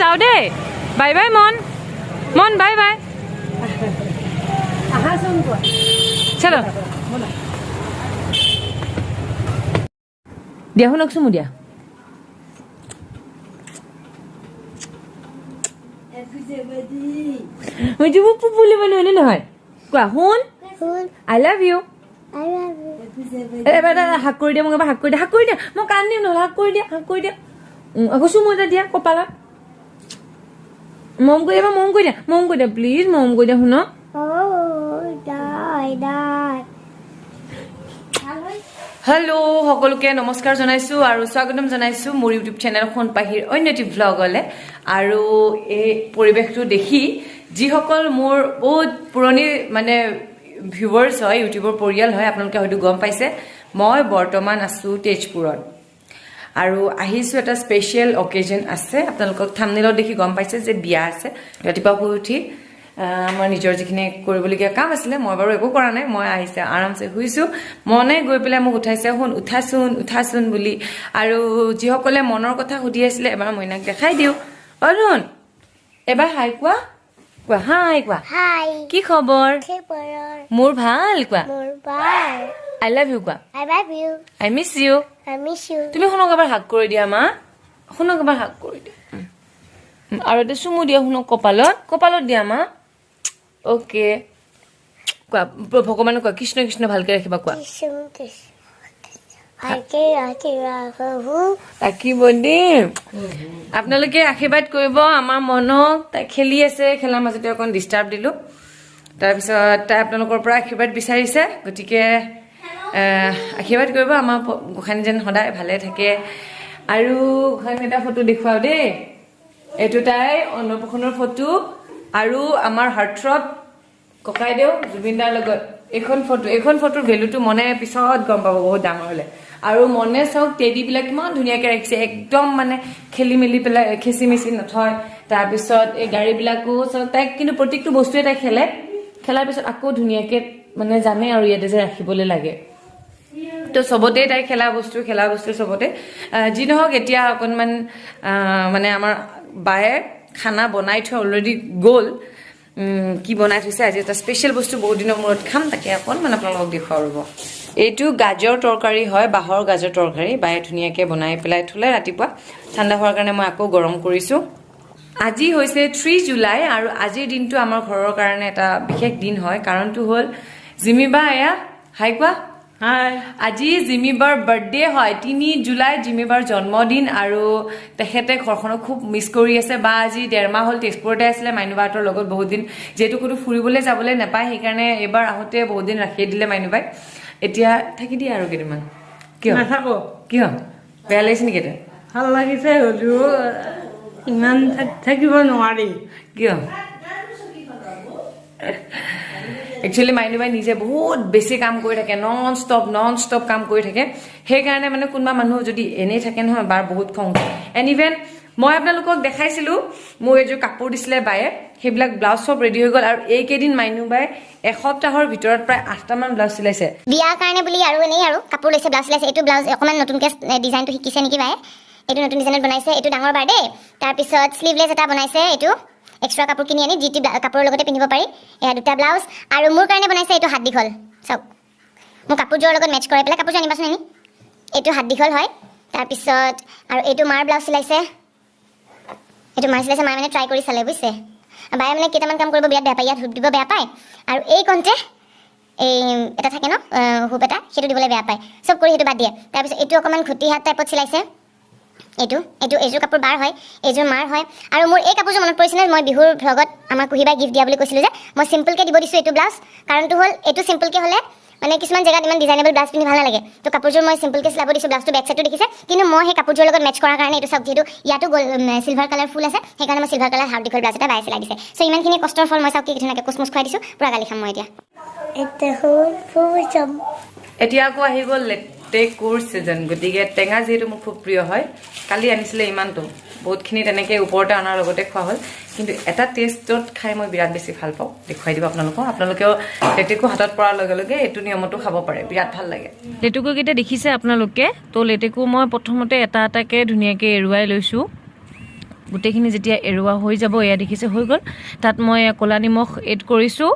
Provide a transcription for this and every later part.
যাওঁ দেই bye bye মন মন বাই বাই চলো দিয়া শুনকচোন মোৰ দিয়া মই যে পুপুলি মানে হয়নে নহয় কোৱা শুন আই লাভ ইউ এবাৰ হাক কৰি দিয়া মোক এবাৰ হাক কৰি দিয়া মই কান দিম নহ'লে হাক কৰি দিয়া আকৌ চুমু এটা দিয়া কপালত মম কৰি দিয়া প্লিজ মম কৰি দিয়া শুন হেল্ল' সকলোকে নমস্কাৰ জনাইছো আৰু স্বাগতম জনাইছো মোৰ ইউটিউব চেনেল Xunpahiৰ অন্য এটি ভ্লগলে আৰু এই পৰিৱেশটো দেখি যিসকল মোৰ বহুত পুৰণি মানে ভিউৱাৰ্ছ হয় ইউটিউবৰ পৰিয়াল হয় আপোনালোকে হয়তো গম পাইছে মই বৰ্তমান আছো তেজপুৰত আৰু আহিছো এটা স্পেশাল অকেজন আছে আপোনালোকক থাম্বনেলত দেখি গম পাইছে যে বিয়া আছে ৰাতিপুৱা শুই উঠি মই নিজৰ যিখিনি কৰিবলগীয়া কাম আছিলে মই বাৰু একো কৰা নাই মই আহিছে আৰামছে শুইছো মনে গৈ পেলাই মোক উঠাইছে শুন উঠাচোন বুলি আৰু যিসকলে মনৰ কথা সুধি আছিলে এবাৰ মইনাক দেখাই দিও অৰুণ এবাৰ হাই কোৱা হাই কি খবৰ মোৰ ভাল কোৱা আই লাভ ইউ কোৱা আই মিছ ইউ তুমি শুনক এবাৰ হাক কৰি দিয়া মা শুনক এবাৰ হাক কৰি দিয়া আৰু এটা চুমু দিয়া শুনক কপালত দিয়া মা ওকে কোৱা ভগৱানক কোৱা কৃষ্ণ কৃষ্ণ ভালকে ৰাখিবা কোৱা ৰাখিব দেই আপোনালোকে আশীৰ্বাদ কৰিব আমাৰ মনক তাই খেলি আছে খেলাৰ মাজতে অকণ ডিষ্টাৰ্ব দিলো তাৰপিছত তাই আপোনালোকৰ পৰা আশীৰ্বাদ বিচাৰিছে গতিকে আশীৰ্বাদ কৰিব আমাৰ গোসাঁনী যেন সদায় ভালে থাকে আৰু গোসাঁনী এটা ফটো দেখুৱাও দেই এইটো তাই অন্নপ্ৰসন্নৰ ফটো আৰু আমাৰ হাৰ্টথ্ৰব ককাইদেউ জুবিনদাৰ লগত এইখন ফটোৰ ভেলুটো মনে পিছত গম পাব বহুত ডাঙৰ হলে আৰু মনে চাওক টেডিবিলাক কিমান ধুনীয়াকে ৰাখিছে একদম মানে খেলি মেলি পেলাই খেচি মেচি নথয় তাৰপিছত এই গাড়ীবিলাকো চাওক তাইক কিন্তু প্ৰত্যেকটো বস্তুৱে তাই খেলাৰ পিছত আকৌ ধুনীয়াকে মানে জানে আৰু ইয়াতে যে ৰাখিবলৈ লাগে তো সবতে তাই খেলা বস্তু সবতে যি নহওক এতিয়া অকণমান মানে আমাৰ বায়ে খানা বনাই থৈ অলৰেডি গ'ল কি বনাই থৈছে আজি এটা স্পেশাল বস্তু বহুত দিনৰ মূৰত খাম তাকে অকণমান আপোনালোকক দেখুৱাব ৰ'ব এইটো গাজৰ তৰকাৰী হয় বাঁহৰ গাজৰ তৰকাৰী বায়ে ধুনীয়াকৈ বনাই পেলাই থ'লে ৰাতিপুৱা ঠাণ্ডা হোৱাৰ কাৰণে মই আকৌ গৰম কৰিছোঁ আজি হৈছে 3 জুলাই আৰু আজিৰ দিনটো আমাৰ ঘৰৰ কাৰণে এটা বিশেষ দিন হয় কাৰণটো হ'ল জিমিবা এয়া হাই কোৱা হাই আজি জিমিবাৰ বাৰ্থডে হয় 3 জুলাই জিমিবাৰ জন্মদিন আৰু তেখেতে ঘৰখনক খুব মিছ কৰি আছে বা আজি 1.5 মাহ হ'ল তেজপুৰতে আছিলে মাইনুবাহঁতৰ লগত বহুত দিন যেহেতু কোনো ফুৰিবলৈ যাবলৈ নাপায় সেইকাৰণে এবাৰ আহোঁতে বহুত দিন ৰাখি দিলে মাইনুবাই এতিয়া থাকি দিয়ে আৰু কেইদিনমান কিয় নাথাকো কিয় বেয়া লাগিছে নেকি এতিয়া ভাল লাগিছে হ'লেও ইমান থাকিব নোৱাৰি কিয় একচুৱেলি মাইনুবাই নিজে বহুত বেছি কাম কৰি থাকে নন ষ্টপ কাম কৰি থাকে সেইকাৰণে মানে কোনোবা মানুহ যদি এনেই থাকে নহয় বাৰ বহুত খং এনিভেন মই আপোনালোকক দেখাইছিলো মোৰ এযোৰ কাপোৰ দিছিলে বায়ে সেইবিলাক ব্লাউজ সব ৰেডি হৈ গ'ল আৰু এইকেইদিন মাইনুবাই এসপ্তাহৰ ভিতৰত প্ৰায় 8টামান ব্লাউজ চিলাইছে বিয়াৰ কাৰণে বুলি আৰু এনেই আৰু কাপোৰ লৈছে ব্লাউজ চিলাইছে এইটো ব্লাউজ অকণমান নতুনকৈ ডিজাইনটো শিকিছে নেকি বায়ে এইটো নতুন ডিজাইনত বনাইছে এইটো ডাঙৰ বাৰ দেই তাৰপিছত শ্লিভলেছ এটা বনাইছে এইটো এক্সট্ৰা কাপোৰ কিনি আনি যিটি কাপোৰৰ লগতে পিন্ধিব পাৰি এয়া দুটা ব্লাউজ আৰু মোৰ কাৰণে বনাইছে এইটো হাত দীঘল চাওক মোৰ কাপোৰযোৰৰ লগত মেচ কৰাই পেলাই কাপোৰযোৰ আনিবাচোন এনে এইটো হাত দীঘল হয় তাৰপিছত আৰু এইটো মাৰ ব্লাউজ চিলাইছে এইটো মাৰ চিলাইছে মায়ে মানে ট্ৰাই কৰি চালে বুজিছে বায়ে মানে কেইটামান কাম কৰিব বিৰাট বেয়া পায় ইয়াত হুপ দিব বেয়া পায় আৰু এই কণতে এই এটা থাকে ন হুপ এটা সেইটো দিবলৈ বেয়া পায় চব কৰি সেইটো বাদ দিয়ে তাৰপিছত এইটো অকণমান ঘুটি হাত টাইপত চিলাইছে এইযোৰ কাপোৰ বাৰ হয় এইযোৰ মাৰ হয় আৰু মোৰ এই কাপোৰযোৰ মনত পৰিছিলে মই বিহুৰ ভ্লগত আমাৰ কুহিবাই গিফ্ট দিয়া বুলি কৈছিলোঁ যে মই চিম্পলকৈ দিব দিছোঁ এইটো ব্লাউজ কাৰণটো হ'ল এইটো চিম্পলকৈ হ'লে মানে কিছুমান জেগাত ইমান ডিজাইনেবল ব্লাউজ পিন্ধি ভাল নালাগে তো কাপোৰযোৰ মই চিম্পলকৈ চিলাব দিছোঁ ব্লাউজটো বেক চাইডটো দেখিছে কিন্তু মই সেই কাপোৰযোৰৰ লগত মেচ কৰাৰ কাৰণে এইটো চাওক যিহেতু ইয়াতো চিলভাৰ কালাৰ ফুল আছে সেইকাৰণে মই চিলভাৰ কালাৰ হাত দীঘল ব্লাউজ এটা বাই চিলাই দিছে চ' ইমানখিনি কষ্টৰ ফল মই চাওক কি ধুনীয়াকৈ কুচমুচ খুৱাই দিছোঁ পূৰা গালি খাম মই এতিয়া আকৌ আহি গ'ল লেটেকুৰ ছিজন গতিকে টেঙা যিহেতু মোৰ খুব প্ৰিয় হয় কালি আনিছিলে ইমানটো বহুতখিনি তেনেকৈ ওপৰতে অনাৰ লগতে খোৱা হ'ল কিন্তু এটা টেষ্টত খাই মই বিৰাট বেছি ভাল পাওঁ দেখুৱাই দিব আপোনালোকেও লেটেকু হাতত পৰাৰ লগে লগে এইটো নিয়মতো খাব পাৰে বিৰাট ভাল লাগে লেটেকুকেইটা দেখিছে আপোনালোকে তো লেটেকু মই প্ৰথমতে এটা এটাকৈ ধুনীয়াকৈ এৰুৱাই লৈছোঁ গোটেইখিনি যেতিয়া এৰুৱা হৈ যাব এয়া দেখিছে হৈ গ'ল তাত মই ক'লা নিমখ এড কৰিছোঁ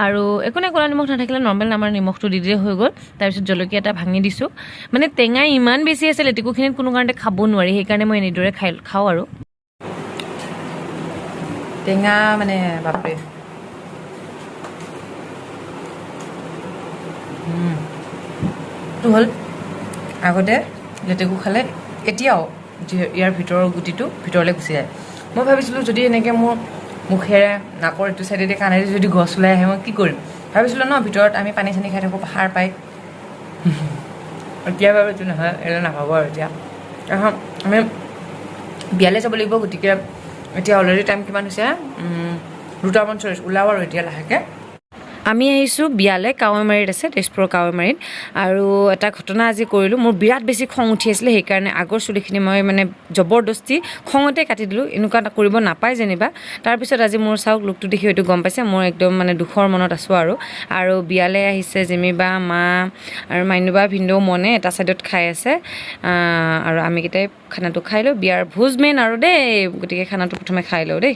আৰু একো নাই ক'লা নিমখ নাথাকিলে নৰ্মেল আমাৰ নিমখটো দি দিলে হৈ গ'ল তাৰপিছত জলকীয়া এটা ভাঙি দিছোঁ মানে টেঙা ইমান বেছি আছে লেটেকুখিনিত কোনো কাৰণতে খাব নোৱাৰি সেইকাৰণে মই এনেদৰে খাওঁ আৰু টেঙা মানে বাপৰে হ'ল আগতে লেটেকু খালে এতিয়াও ইয়াৰ ভিতৰৰ গুটিটো ভিতৰলৈ গুচি যায় মই ভাবিছিলোঁ যদি এনেকৈ মোৰ মুখেৰে নাকৰ এইটো চাইডেদি কাণেদি যদি গছ ওলাই আহে মই কি কৰিম ভাবিছিলোঁ ন ভিতৰত আমি পানী চানী খাই থাকোঁ সাৰ পাই এতিয়া বাৰু এইটো নহয় এইটো নাপাব আৰু এতিয়া আমি বিয়ালৈ যাব লাগিব গতিকে এতিয়া অলৰেডি টাইম কিমান হৈছে 2:40 ওলাও আৰু এতিয়া লাহেকৈ আমি আহিছোঁ বিয়ালৈ কাৱৈমাৰীত আছে তেজপুৰৰ কাৱৈমাৰীত আৰু এটা ঘটনা আজি কৰিলোঁ মোৰ বিৰাট বেছি খং উঠি আছিলে সেইকাৰণে আগৰ চুলিখিনি মই মানে জবৰদস্তি খঙতে কাটি দিলোঁ এনেকুৱা কৰিব নাপায় যেনিবা তাৰপিছত আজি মোৰ চাওক লুকটো দেখি হয়তো গম পাইছে মই একদম মানে দুখৰ মনত আছোঁ আৰু বিয়ালৈ আহিছে জিমিবা মা আৰু মাইনুবা ভিনদেউ মনে এটা ছাইডত খাই আছে আৰু আমিকেইটাই খানাটো খাই লওঁ বিয়াৰ ভোজ মেইন আৰু দেই গতিকে খানাটো প্ৰথমে খাই লওঁ দেই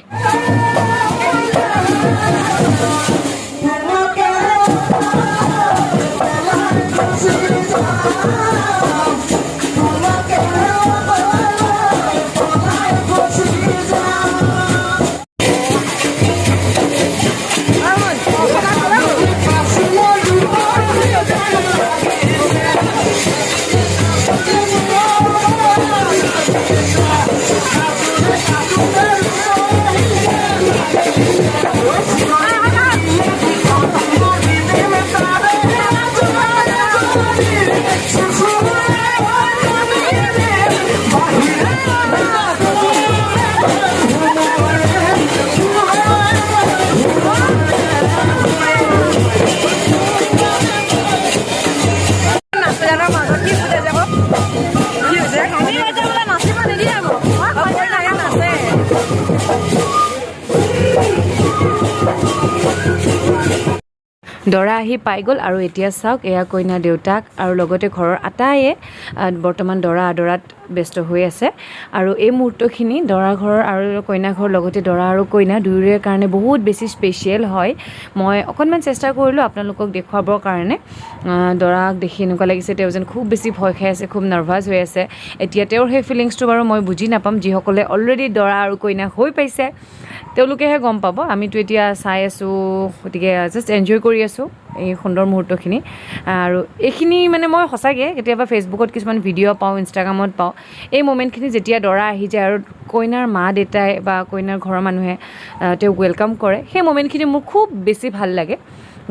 দৰা আহি পাই গ'ল আৰু এতিয়া চাওক এয়া কইনা দেউতাক আৰু লগতে ঘৰৰ আটাইয়ে বৰ্তমান দৰা আদৰাত ব্যস্ত হৈ আছে আৰু এই মুহূৰ্তখিনি দৰা ঘৰৰ আৰু কইনা ঘৰৰ লগতে দৰা আৰু কইনা দুয়োৰে কাৰণে বহুত বেছি স্পেচিয়েল হয় মই অকণমান চেষ্টা কৰিলোঁ আপোনালোকক দেখুৱাবৰ কাৰণে দৰাক দেখি এনেকুৱা লাগিছে তেওঁ যেন খুব বেছি ভয় খাই আছে খুব নাৰ্ভাছ হৈ আছে এতিয়া তেওঁৰ সেই ফিলিংছটো বাৰু মই বুজি নাপাম যিসকলে অলৰেডি দৰা আৰু কইনা হৈ পাইছে তেওঁলোকেহে গম পাব আমিতো এতিয়া চাই আছোঁ গতিকে জাষ্ট এনজয় কৰি আছোঁ এই সুন্দৰ মুহূৰ্তখিনি আৰু এইখিনি মানে মই সঁচাকৈ কেতিয়াবা ফেচবুকত কিছুমান ভিডিঅ' পাওঁ ইনষ্টাগ্ৰামত পাওঁ এই মোমেণ্টখিনি যেতিয়া দৰা আহি যায় আৰু কইনাৰ মা দেউতাই বা কইনাৰ ঘৰৰ মানুহে তেওঁক ৱেলকাম কৰে সেই মোমেণ্টখিনি মোৰ খুব বেছি ভাল লাগে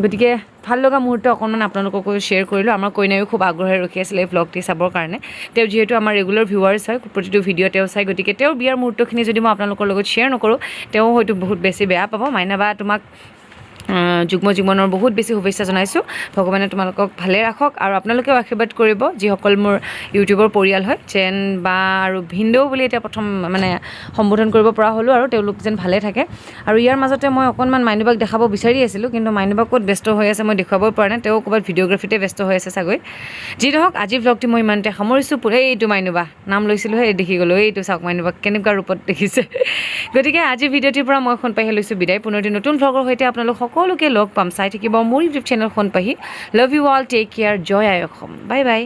গতিকে ভাল লগা মুহূৰ্ত অকণমান আপোনালোককো শ্বেয়াৰ কৰিলোঁ আমাৰ কইনায়ো খুব আগ্ৰহে ৰখি আছিলে এই ভ্লগটি চাবৰ কাৰণে তেওঁ যিহেতু আমাৰ ৰেগুলাৰ ভিউৱাৰ্ছ হয় প্ৰতিটো ভিডিঅ' তেওঁ চাই গতিকে তেওঁৰ বিয়াৰ মুহূৰ্তখিনি যদি মই আপোনালোকৰ লগত শ্বেয়াৰ নকৰোঁ তেওঁ হয়তো বহুত বেছি বেয়া পাব মাইনাবা তোমাক যুগ্ম জীৱনৰ বহুত বেছি শুভেচ্ছা জনাইছোঁ ভগৱানে তোমালোকক ভালে ৰাখক আৰু আপোনালোকেও আশীৰ্বাদ কৰিব যিসকল মোৰ ইউটিউবৰ পৰিয়াল হয় যেন বা আৰু ভিনদেউ বুলি এতিয়া প্ৰথম মানে সম্বোধন কৰিব পৰা হ'লোঁ আৰু তেওঁলোক যেন ভালে থাকে আৰু ইয়াৰ মাজতে মই অকণমান মাইনুবাক দেখাব বিচাৰি আছিলোঁ কিন্তু মাইনুবা ক'ত ব্যস্ত হৈ আছে মই দেখুৱাব পৰা নাই তেওঁ ক'ৰবাত ভিডিঅ'গ্ৰাফীতে ব্যস্ত হৈ আছে চাগৈ যি নহওক আজি ভ্লগটি মই ইমানতে সামৰিছোঁ এইটো মাইনুবা নাম লৈছিলোঁ দেখি গ'লোঁ এইটো চাওক মাইনুবাক কেনেকুৱা ৰূপত দেখিছে গতিকে আজি ভিডিঅ'টিৰ পৰা মই Xunpahi লৈছোঁ বিদায় পুনৰ নতুন ভ্লগৰ সৈতে আপোনালোক সকলোকে লগ পাম চাই থাকিব মোৰ YouTube channel Xunpahi love you all take care জয় আই অসম বাই বাই